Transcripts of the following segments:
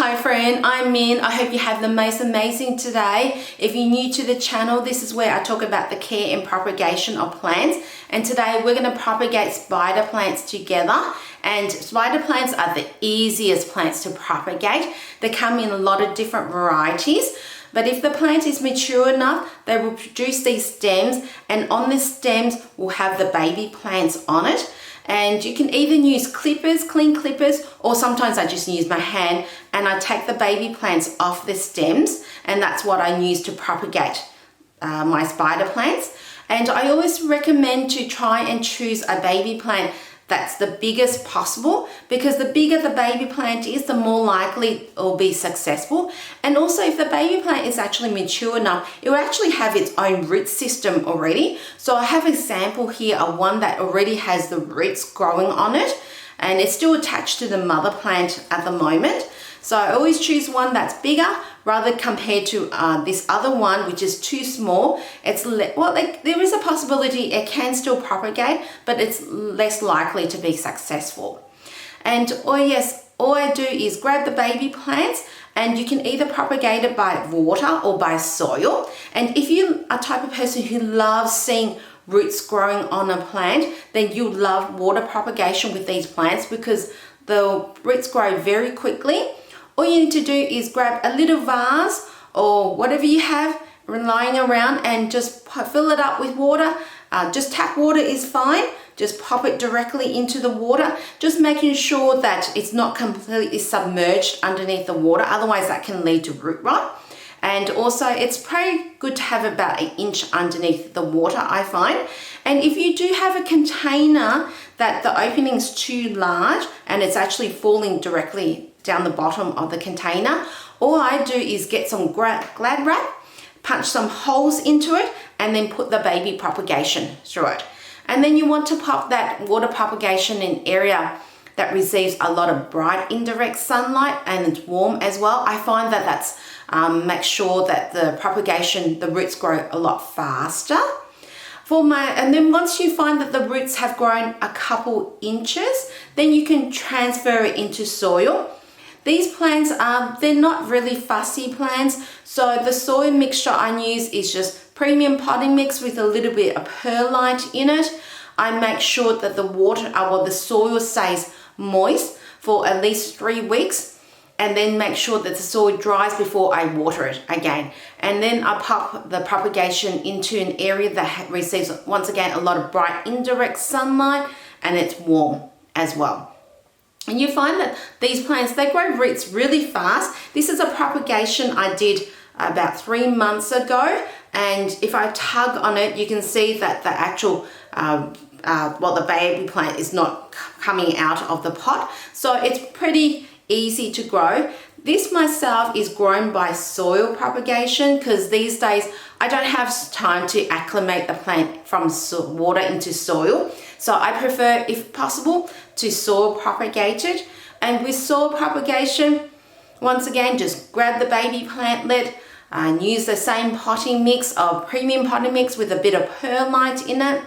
Hi friend, I'm Min. I hope you have the most amazing today. If you're new to the channel, this is where I talk about the care and propagation of plants. And today we're going to propagate spider plants together. And spider plants are the easiest plants to propagate. They come in a lot of different varieties. But if the plant is mature enough, they will produce these stems, and on the stems will have the baby plants on it. And you can either use clippers, clean clippers, or sometimes I just use my hand and I take the baby plants off the stems, and that's what I use to propagate my spider plants. And I always recommend to try and choose a baby plant that's the biggest possible, because the bigger the baby plant is, the more likely it will be successful. And also, if the baby plant is actually mature enough, it will actually have its own root system already. So I have a sample here of one that already has the roots growing on it, and it's still attached to the mother plant at the moment. So I always choose one that's bigger rather compared to this other one, which is too small. There is a possibility it can still propagate, but it's less likely to be successful. And all I do is grab the baby plants, and you can either propagate it by water or by soil. And if you're a type of person who loves seeing roots growing on a plant, then you'll love water propagation with these plants, because the roots grow very quickly. All you need to do is grab a little vase or whatever you have lying around and just fill it up with water. Just tap water is fine. Just pop it directly into the water, just making sure that it's not completely submerged underneath the water. Otherwise that can lead to root rot. And also it's pretty good to have about 1 inch underneath the water, I find. And if you do have a container that the opening's too large and it's actually falling directly down the bottom of the container, all I do is get some Glad wrap, punch some holes into it, and then put the baby propagation through it. And then you want to pop that water propagation in area that receives a lot of bright indirect sunlight and it's warm as well. I find that that's makes sure that the propagation, the roots grow a lot faster. And then once you find that the roots have grown a couple inches, then you can transfer it into soil. These plants they're not really fussy plants, so the soil mixture I use is just premium potting mix with a little bit of perlite in it. I make sure that the soil stays moist for at least 3 weeks, and then make sure that the soil dries before I water it again. And then I pop the propagation into an area that receives, once again, a lot of bright indirect sunlight, and it's warm as well. And you find that these plants, they grow roots really fast. This is a propagation I did about 3 months ago. And if I tug on it, you can see that the actual, the baby plant is not coming out of the pot. So it's pretty easy to grow. This myself is grown by soil propagation, because these days I don't have time to acclimate the plant from water into soil. So I prefer, if possible, to soil propagate it. And with soil propagation, once again, just grab the baby plantlet and use the same potting mix of premium potting mix with a bit of perlite in it.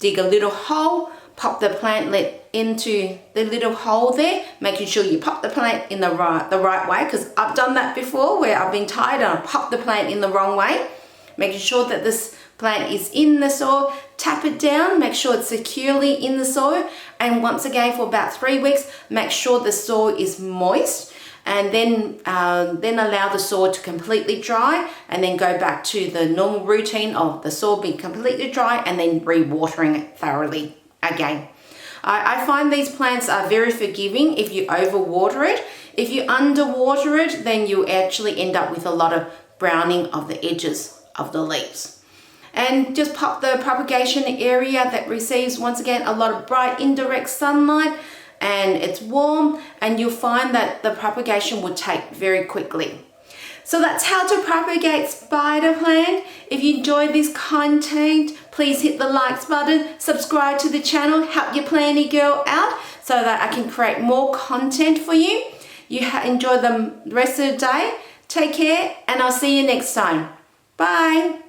Dig a little hole, pop the plantlet into the little hole there, making sure you pop the plant in the right way, because I've done that before where I've been tired and I popped the plant in the wrong way. Making sure that this plant is in the soil, tap it down, make sure it's securely in the soil, and once again for about 3 weeks, make sure the soil is moist, and then allow the soil to completely dry, and then go back to the normal routine of the soil being completely dry and then re-watering it thoroughly again. I find these plants are very forgiving if you overwater it. If you underwater it, then you actually end up with a lot of browning of the edges of the leaves. And just pop the propagation area that receives, once again, a lot of bright indirect sunlight, and it's warm, and you'll find that the propagation will take very quickly. So that's how to propagate spider plant. If you enjoyed this content, please hit the likes button, subscribe to the channel, help your planty girl out so that I can create more content for you. You enjoy the rest of the day. Take care, and I'll see you next time. Bye.